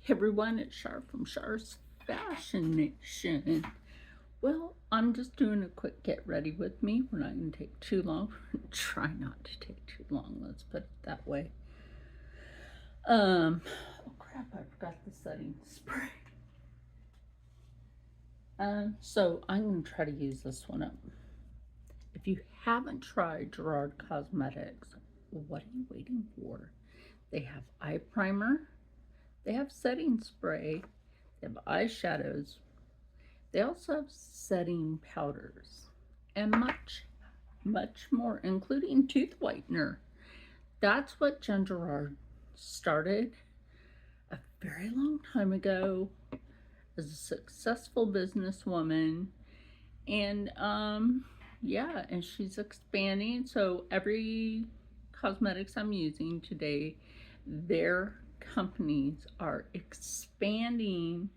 Hey everyone, it's Shar from Shar's Fashion Nation. Well, I'm just doing a quick get ready with me. We're not going to take too long. Try not to take too long, let's put it that way. Oh crap, I forgot the setting spray. So I'm going to try to use this one up. If you haven't tried Gerard Cosmetics, what are you waiting for? They have eye primer, they have setting spray, they have eyeshadows. They also have setting powders and much more, including tooth whitener. That's what Jen Gerard started a very long time ago as a successful businesswoman. And yeah, and she's expanding. So every cosmetics I'm using today, their companies are expanding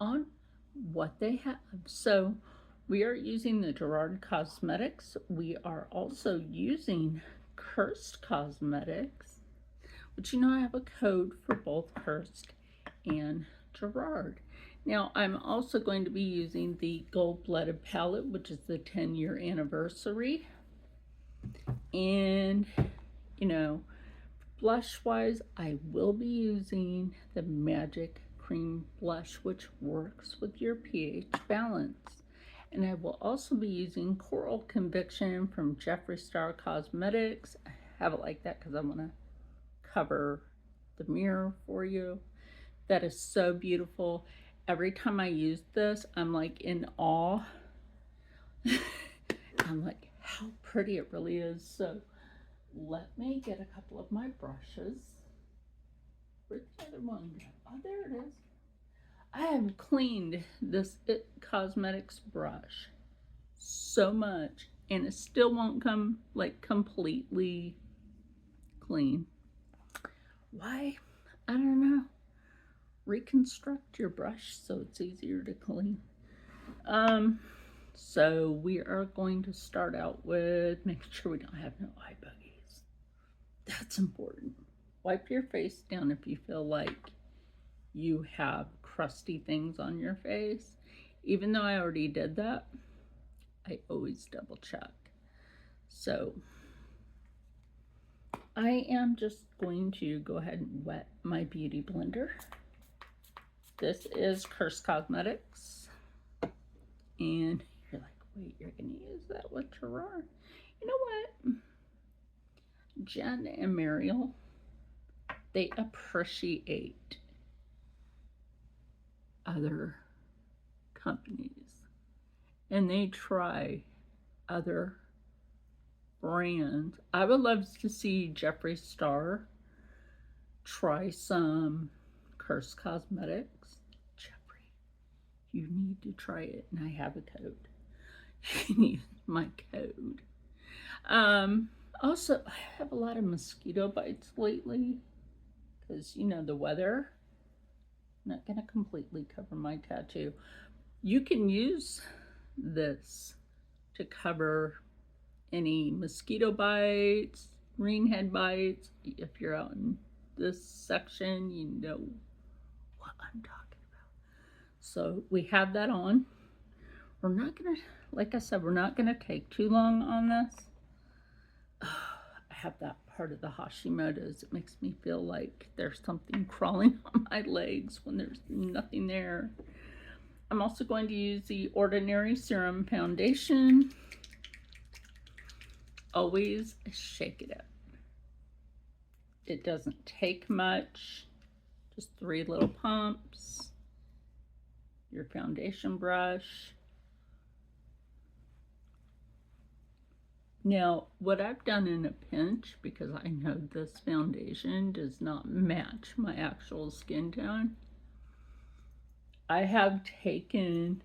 on what they have. So we are using the Gerard Cosmetics. We are also using Cursed Cosmetics, which I have a code for both Cursed and Gerard. Now I'm also going to be using the Gold Blooded palette, which is the 10-year anniversary. And blush wise, I will be using the Magic Cream Blush, which works with your pH balance. And I will also be using Coral Conviction from Jeffree Star Cosmetics. I have it like that because I want to cover the mirror for you. That is so beautiful. Every time I use this, I'm like in awe. I'm like, how pretty it really is. So let me get a couple of my brushes. Where'd the other one go? Oh, there it is. I have cleaned this It Cosmetics brush so much, and it still won't come like completely clean. Why? I don't know. Reconstruct your brush so it's easier to clean. So we are going to start out with making sure we don't have no eye buggies. That's important. Wipe your face down if you feel like you have crusty things on your face. Even though I already did that, I always double check. So I am just going to go ahead and wet my beauty blender. This is Cursed Cosmetics. And you're like, wait, you're going to use that with Gerard? You know what? Jen and Mariel, they appreciate other companies and they try other brands. I would love to see Jeffree Star try some Cursed Cosmetics. Jeffree, you need to try it, and I have a code. You need my code. Also, I have a lot of mosquito bites lately because the weather. I'm not going to completely cover my tattoo. You can use this to cover any mosquito bites, greenhead bites. If you're out in this section, you know what I'm talking about. So we have that on. We're not gonna, like I said, we're not gonna take too long on this. I have that part of the Hashimoto's. It makes me feel like there's something crawling on my legs when there's nothing there. I'm also going to use the Ordinary Serum Foundation. Always shake it up. It doesn't take much, just 3 little pumps. Your foundation brush. Now, what I've done in a pinch, because I know this foundation does not match my actual skin tone, I have taken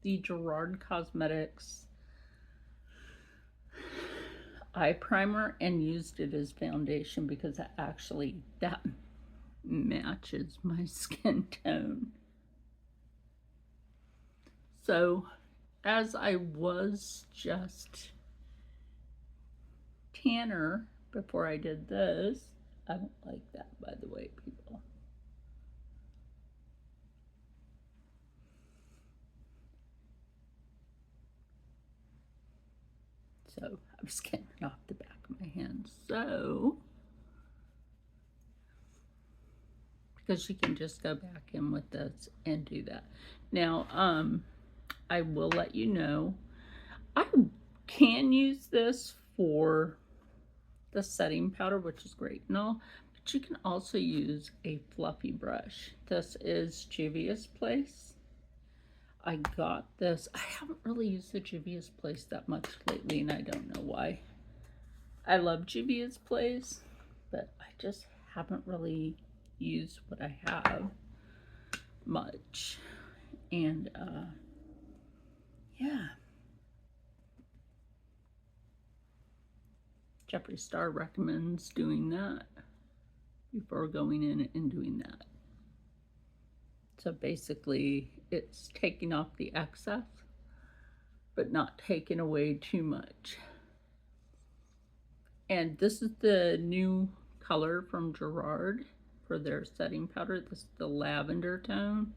the Gerard Cosmetics eye primer and used it as foundation because that matches my skin tone. So as I was just tanner before I did this, I don't like that, by the way, people. So I was getting it off the back of my hand. So, because you can just go back in with this and do that. Now, I will let you know, I can use this for the setting powder, which is great and all, but you can also use a fluffy brush. This is Juvia's Place. I got this. I haven't really used the Juvia's Place that much lately, and I don't know why. I love Juvia's Place, but I just haven't really used what I have much. And yeah. Jeffree Star recommends doing that before going in and doing that. So basically, it's taking off the excess, but not taking away too much. And this is the new color from Gerard for their setting powder. This is the lavender tone.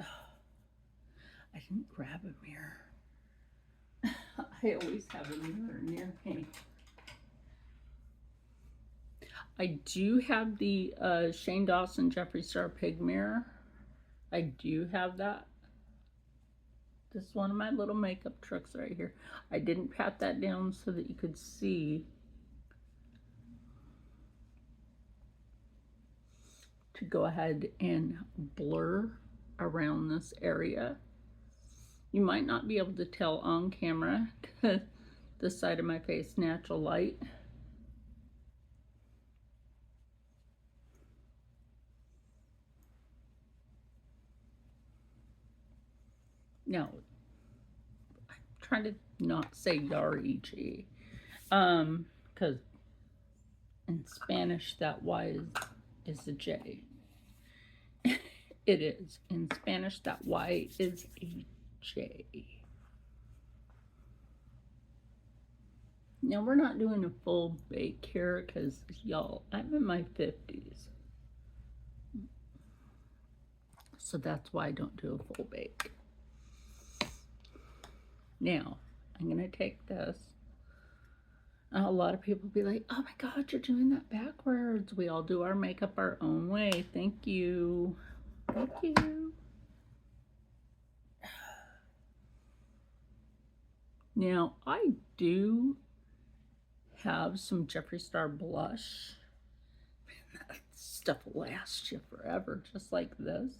Oh, I didn't grab a mirror. I always have a mirror near me. I do have the Shane Dawson Jeffree Star Pig Mirror. I do have that. This is one of my little makeup tricks right here. I didn't pat that down so that you could see to go ahead and blur around this area. You might not be able to tell on camera because the side of my face, natural light. Now, I'm trying to not say Yar-E-G, because in Spanish that Y is a J. It is. In Spanish that Y is a J. Now we're not doing a full bake here because y'all, I'm in my 50s. So that's why I don't do a full bake. Now, I'm going to take this. A lot of people be like, oh my God, you're doing that backwards. We all do our makeup our own way. Thank you. Thank you. Now, I do have some Jeffree Star blush. That stuff will last you forever, just like this.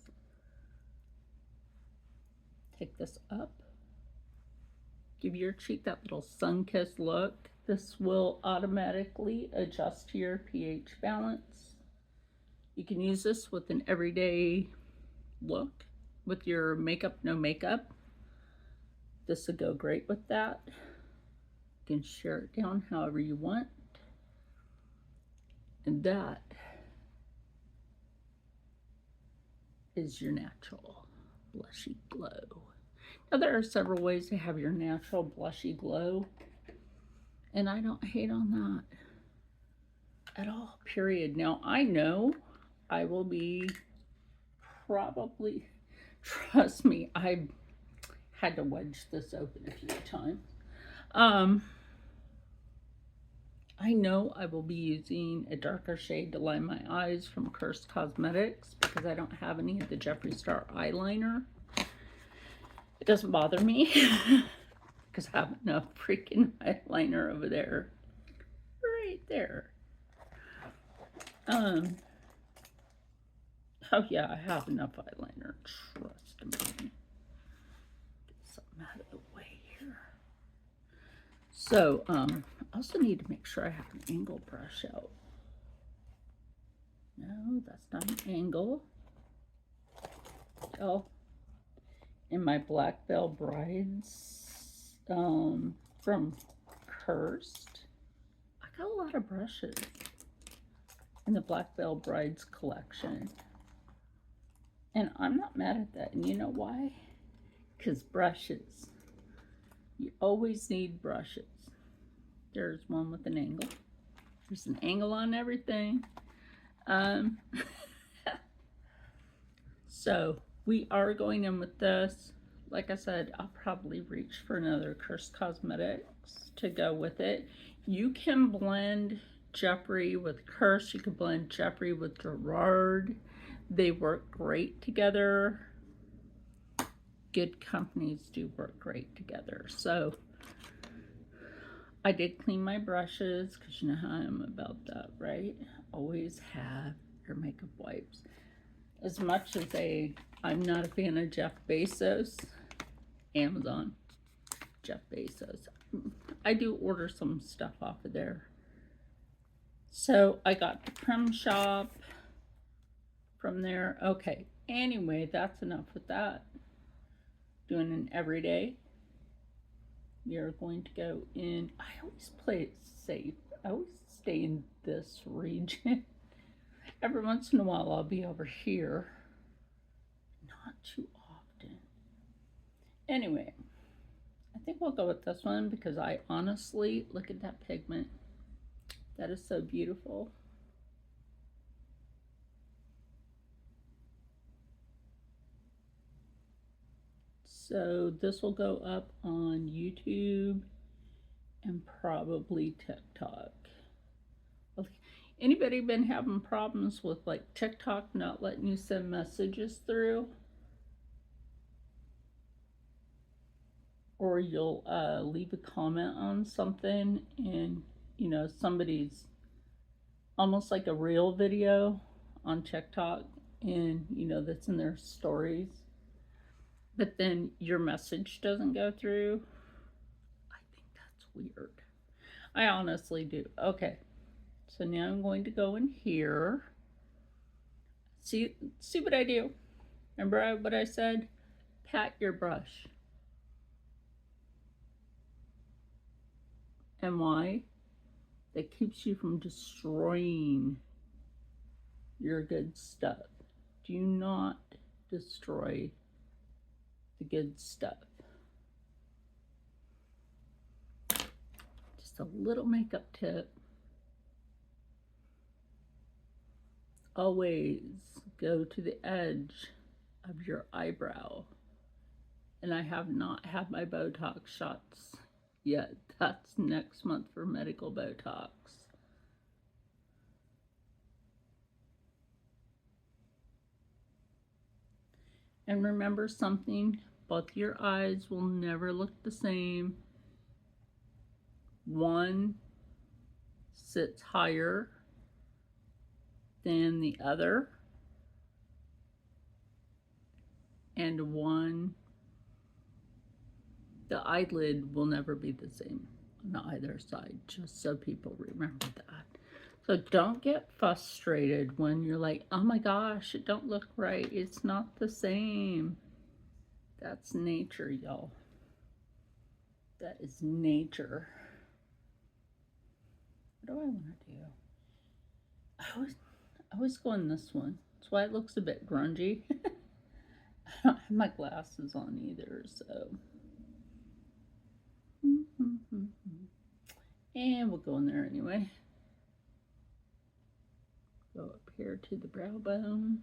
Take this up. Give your cheek that little sun-kissed look. This will automatically adjust to your pH balance. You can use this with an everyday look. With your makeup, no makeup. This will go great with that. You can share it down however you want. And that is your natural blushy glow. Now there are several ways to have your natural blushy glow, and I don't hate on that at all, period. Now I know I will be probably, trust me, I had to wedge this open a few times. I know I will be using a darker shade to line my eyes from Cursed Cosmetics because I don't have any of the Jeffree Star eyeliner. It doesn't bother me because I have enough freaking eyeliner over there. Right there. Oh yeah, I have enough eyeliner. Trust me. Get something out of the way here. So, I also need to make sure I have an angle brush out. No, that's not an angle. Oh, in my Black Veil Brides from Cursed, I got a lot of brushes in the Black Veil Brides collection. And I'm not mad at that. And you know why? Because brushes. You always need brushes. There's one with an angle. There's an angle on everything. So we are going in with this. like I said, I'll probably reach for another Curse Cosmetics to go with it. You can blend Jeffree with Curse. You can blend Jeffree with Gerard. They work great together. Good companies do work great together. So I did clean my brushes because you know how I am about that, right? Always have your makeup wipes. As much as I'm not a fan of Jeff Bezos, Amazon, Jeff Bezos. I do order some stuff off of there. So I got the crumb shop from there. Okay, anyway, that's enough with that. Doing an everyday. We are going to go in. I always play it safe. I always stay in this region. Every once in a while I'll be over here. Not too often. Anyway, I think we'll go with this one because I honestly, look at that pigment. That is so beautiful. So this will go up on YouTube and probably TikTok. Anybody been having problems with like TikTok not letting you send messages through? Or you'll leave a comment on something and you know somebody's almost like a real video on TikTok and you know that's in their stories, but then your message doesn't go through. I think that's weird. I honestly do. Okay, so now I'm going to go in here. See what I do. Remember what I said? Pat your brush. And why? That keeps you from destroying your good stuff. Do not destroy the good stuff. Just a little makeup tip. Always go to the edge of your eyebrow. And I have not had my Botox shots yet. That's next month for medical Botox. And remember something, both your eyes will never look the same. One sits higher than the other, and the eyelid will never be the same on either side, just so people remember that. So don't get frustrated when you're like, oh my gosh, it don't look right. It's not the same. That's nature, y'all. That is nature. What do I want to do? I always go in this one. That's why it looks a bit grungy. I don't have my glasses on either, so. And we'll go in there anyway. Go up here to the brow bone.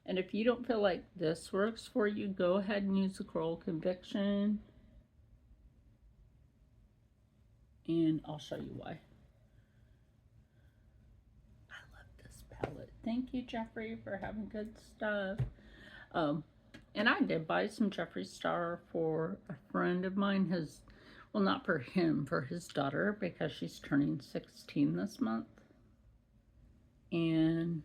And if you don't feel like this works for you, go ahead and use the Coral Conviction. And I'll show you why. I love this palette. Thank you, Jeffree, for having good stuff. And I did buy some Jeffree Star for a friend of mine. Well, not for him, for his daughter, because she's turning 16 this month. And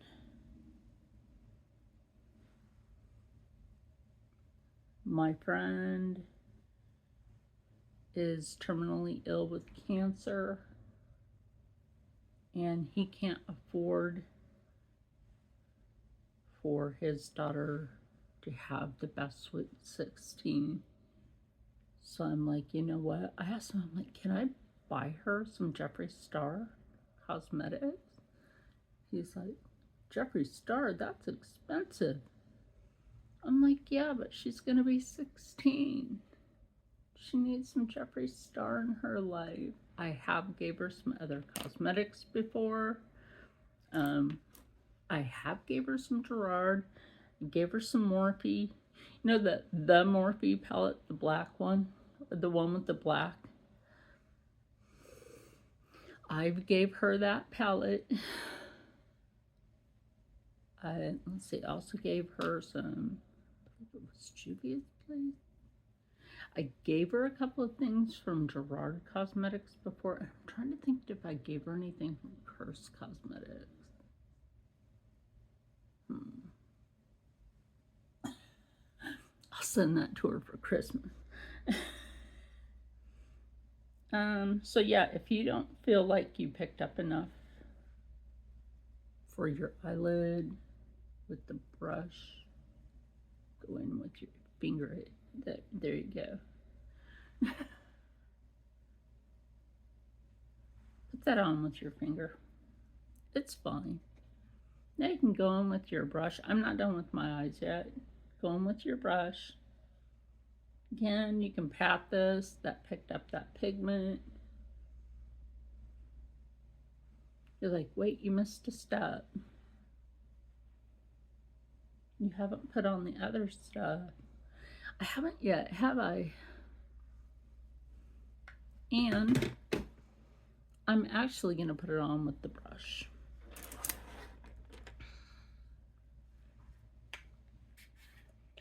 my friend is terminally ill with cancer, and he can't afford for his daughter to have the best Sweet 16. So I'm like, you know what? I asked him, I'm like, can I buy her some Jeffree Star cosmetics? He's like, Jeffree Star, that's expensive. I'm like, yeah, but she's going to be 16. She needs some Jeffree Star in her life. I have gave her some other cosmetics before. I have gave her some Gerard. Gave her some Morphe. You know the Morphe palette, the black one, the one with the black. I gave her that palette. Let's see, I also gave her some, I think it was Juvia's Place. I gave her a couple of things from Gerard Cosmetics before. I'm trying to think if I gave her anything from Curse Cosmetics. I'll send that to her for Christmas. So yeah, if you don't feel like you picked up enough for your eyelid with the brush, go in with your finger. There you go. Put that on with your finger. It's fine. Now you can go in with your brush. I'm not done with my eyes yet. Go in with your brush. Again, you can pat this. That picked up that pigment. You're like, wait, you missed a step. You haven't put on the other stuff. I haven't yet, have I? And I'm actually going to put it on with the brush.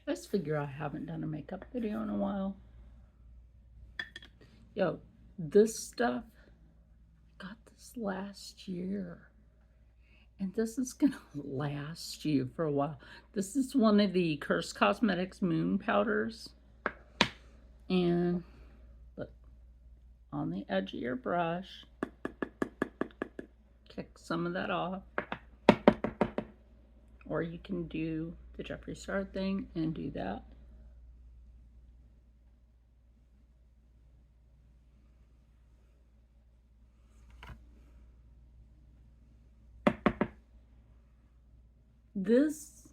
I just figure I haven't done a makeup video in a while. Yo, this stuff, got this last year. And this is going to last you for a while. This is one of the Curse Cosmetics Moon Powders. And look, on the edge of your brush, kick some of that off. Or you can do the Jeffree Star thing and do that. This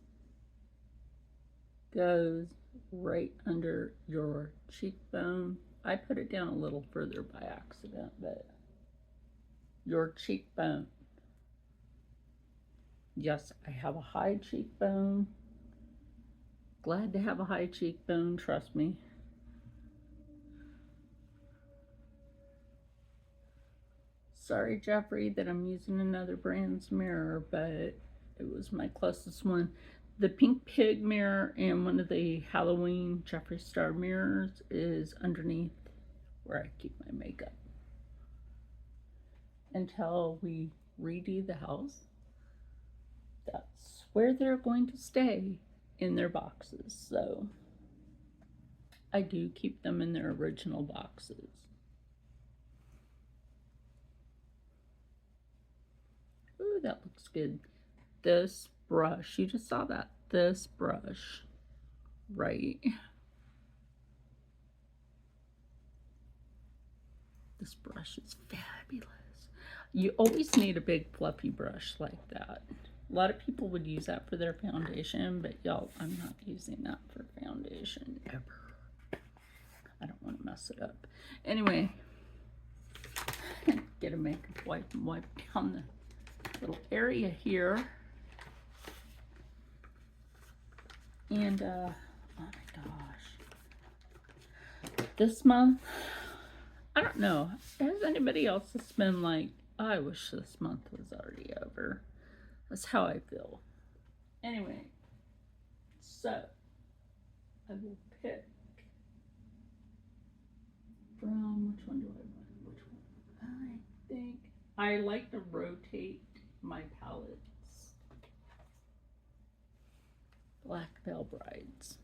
goes right under your cheekbone. I put it down a little further by accident, but your cheekbone. Yes, I have a high cheekbone. Glad to have a high cheekbone, trust me. Sorry, Jeffree, that I'm using another brand's mirror, but it was my closest one. The Pink Pig mirror and one of the Halloween Jeffree Star mirrors is underneath where I keep my makeup. Until we redo the house, that's where they're going to stay in their boxes. So I do keep them in their original boxes. Ooh, that looks good. This brush, you just saw that. This brush, right? This brush is fabulous. You always need a big fluffy brush like that. A lot of people would use that for their foundation, but y'all, I'm not using that for foundation ever. I don't want to mess it up. Anyway, get a makeup wipe and wipe down the little area here. And, oh my gosh. This month, I don't know. Has anybody else just been like, oh, I wish this month was already over? That's how I feel. Anyway, so I will pick from, which one do I want? Which one? I think I like to rotate my palettes. Black Veil Brides.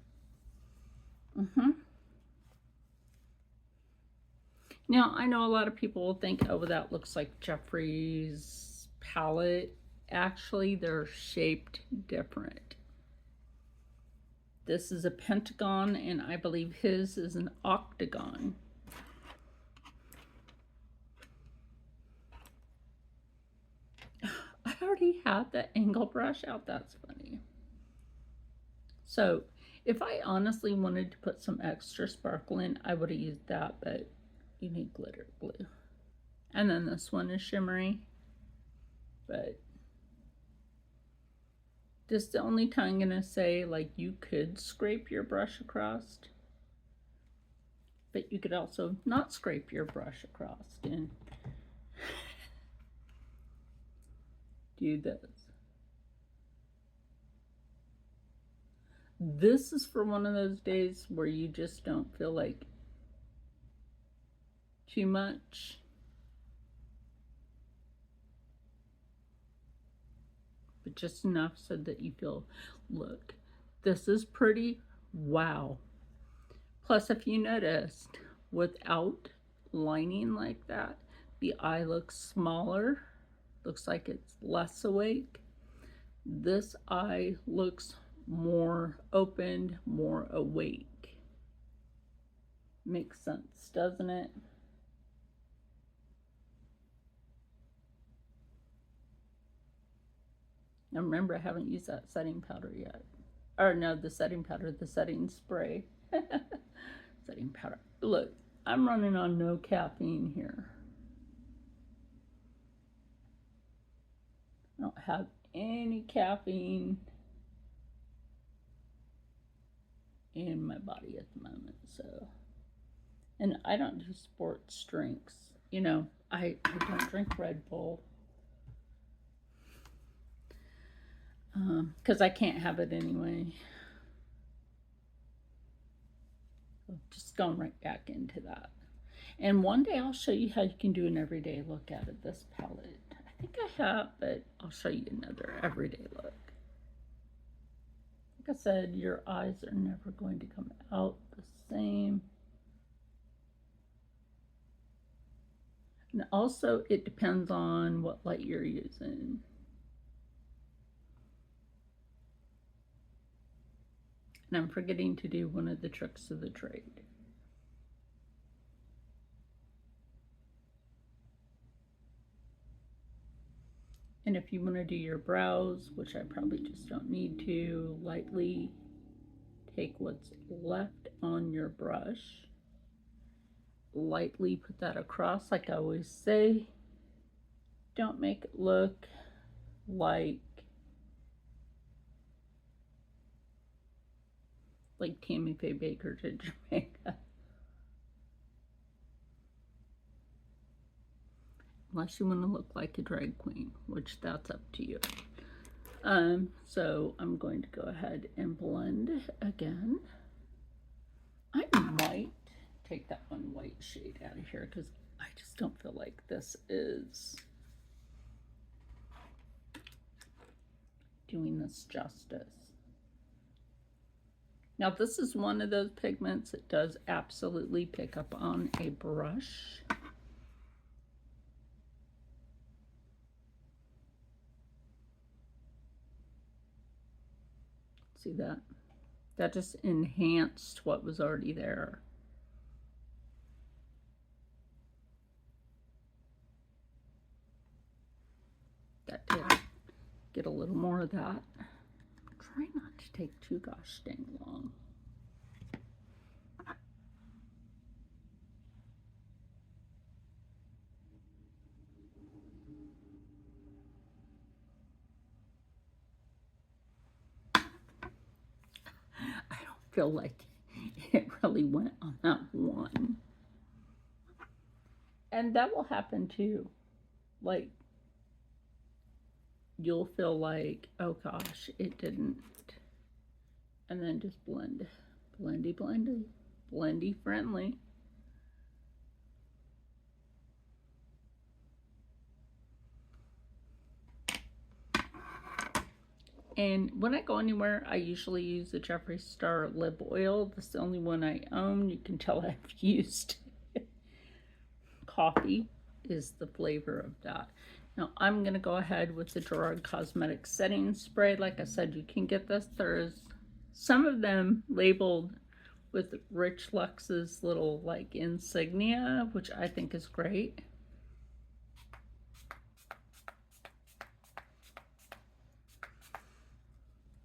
Now, I know a lot of people will think, oh, that looks like Jeffree's palette. Actually, they're shaped different. This is a pentagon, and I believe his is an octagon. I already had the angle brush out. That's funny. So, if I honestly wanted to put some extra sparkle in, I would have used that, but you need glitter glue. And then this one is shimmery, but This is the only time I'm going to say, like, you could scrape your brush across, but you could also not scrape your brush across and do this. This is for one of those days where you just don't feel like too much. But just enough so that you feel, look, this is pretty. Wow. Plus, if you noticed, without lining like that, the eye looks smaller, looks like it's less awake. This eye looks more opened, more awake. Makes sense, doesn't it? Now remember, I haven't used that setting powder yet. Or no, the setting powder, the setting spray. Setting powder. Look, I'm running on no caffeine here. I don't have any caffeine in my body at the moment, so. And I don't do sports drinks. You know, I don't drink Red Bull. Because I can't have it anyway. Just going right back into that. And one day I'll show you how you can do an everyday look out of this palette. I think I have, but I'll show you another everyday look. Like I said, your eyes are never going to come out the same. And also, it depends on what light you're using. And I'm forgetting to do one of the tricks of the trade. And if you want to do your brows, which I probably just don't need to, lightly take what's left on your brush, lightly put that across. Like I always say, don't make it look like Tammy Faye Baker did Jamaica. Unless you want to look like a drag queen, which that's up to you. So I'm going to go ahead and blend again. I might take that one white shade out of here because I just don't feel like this is doing this justice. Now this is one of those pigments that does absolutely pick up on a brush. See that? That just enhanced what was already there. That did get a little more of that. Try not to take too gosh dang long. I don't feel like it really went on that one. And that will happen too. Like, you'll feel like, oh gosh, it didn't. And then just blend. Blendy, blendy. Blendy friendly. And when I go anywhere, I usually use the Jeffree Star lip oil. This is the only one I own. You can tell I've used coffee is the flavor of that. Now I'm going to go ahead with the Gerard Cosmetics setting spray. Like I said, you can get this. There's some of them labeled with Rich Lux's little like insignia, which I think is great.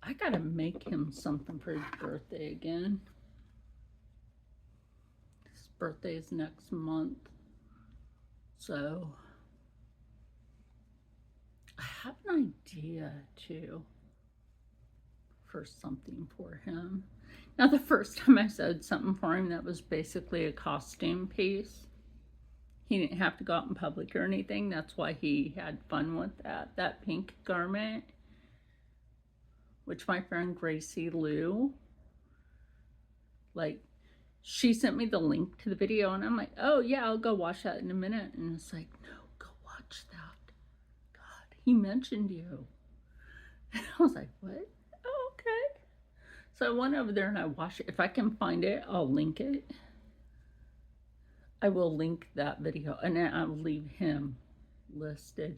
I gotta make him something for his birthday again. His birthday is next month. So I have an idea too. for something for him. Now, the first time I sewed something for him that was basically a costume piece, he didn't have to go out in public or anything. That's why he had fun with that. That pink garment, which my friend Gracie Lou, like, she sent me the link to the video, and I'm like, oh yeah, I'll go watch that in a minute. And it's like, no, go watch that. God, he mentioned you. And I was like, what? Oh, okay. So I went over there and I watched it. If I can find it, I'll link it. I will link that video, and then I'll leave him listed.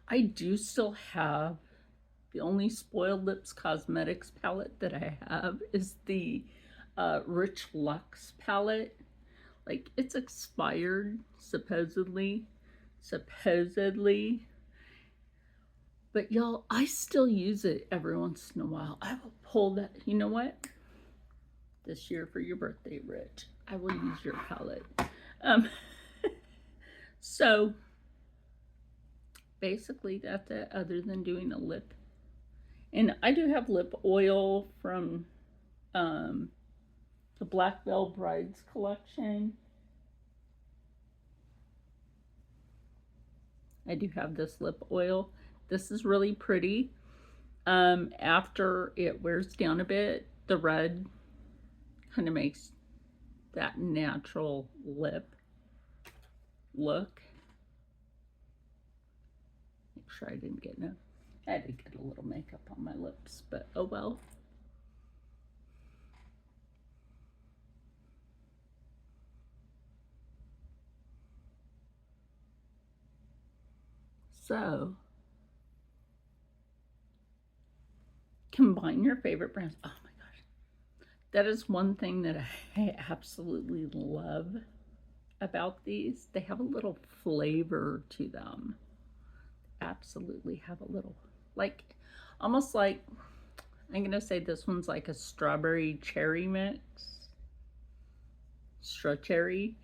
I do still have, the only Spoiled Lips Cosmetics palette that I have is the Rich Luxe palette. Like, it's expired, supposedly. But y'all, I still use it every once in a while. I will pull that. You know what? This year for your birthday, Rich, I will use your palette. So basically that's it, other than doing a lip. And I do have lip oil from the Black Veil Brides collection. I do have this lip oil. This is really pretty. After it wears down a bit, the red kind of makes that natural lip look. Make sure I didn't get I had to get a little makeup on my lips, but oh well. So, combine your favorite brands. Oh my gosh. That is one thing that I absolutely love about these. They have a little flavor to them. Absolutely have a little, like, almost like, I'm going to say this one's like a strawberry cherry mix. Strawberry.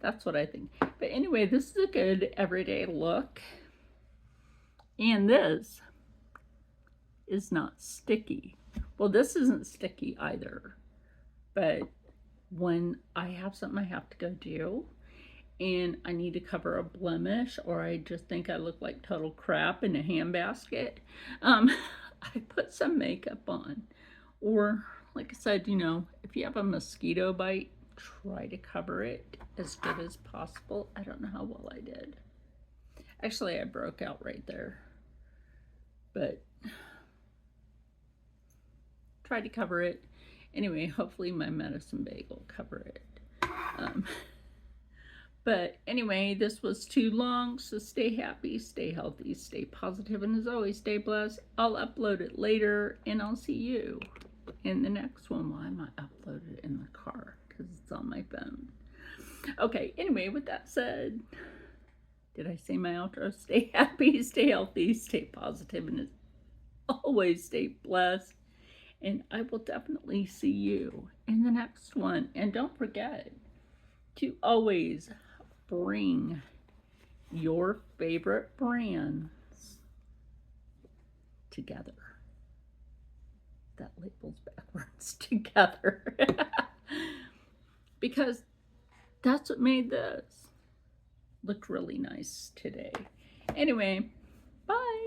That's what I think. But anyway, this is a good everyday look. And this is not sticky. Well, this isn't sticky either. But when I have something I have to go do, and I need to cover a blemish, or I just think I look like total crap in a handbasket, I put some makeup on. Or, like I said, you know, if you have a mosquito bite, try to cover it as good as possible. I don't know how well I did. Actually, I broke out right there. But try to cover it. Anyway, hopefully my medicine bag will cover it. But anyway, this was too long, so stay happy, stay healthy, stay positive, and as always, stay blessed. I'll upload it later, and I'll see you in the next one. Well, I might upload it in the car because it's on my phone. Okay, anyway, with that said, did I say my outro? Stay happy, stay healthy, stay positive, and as always, stay blessed. And I will definitely see you in the next one. And don't forget to always bring your favorite brands together. That label's backwards. Together. Because that's what made this look really nice today. Anyway, bye.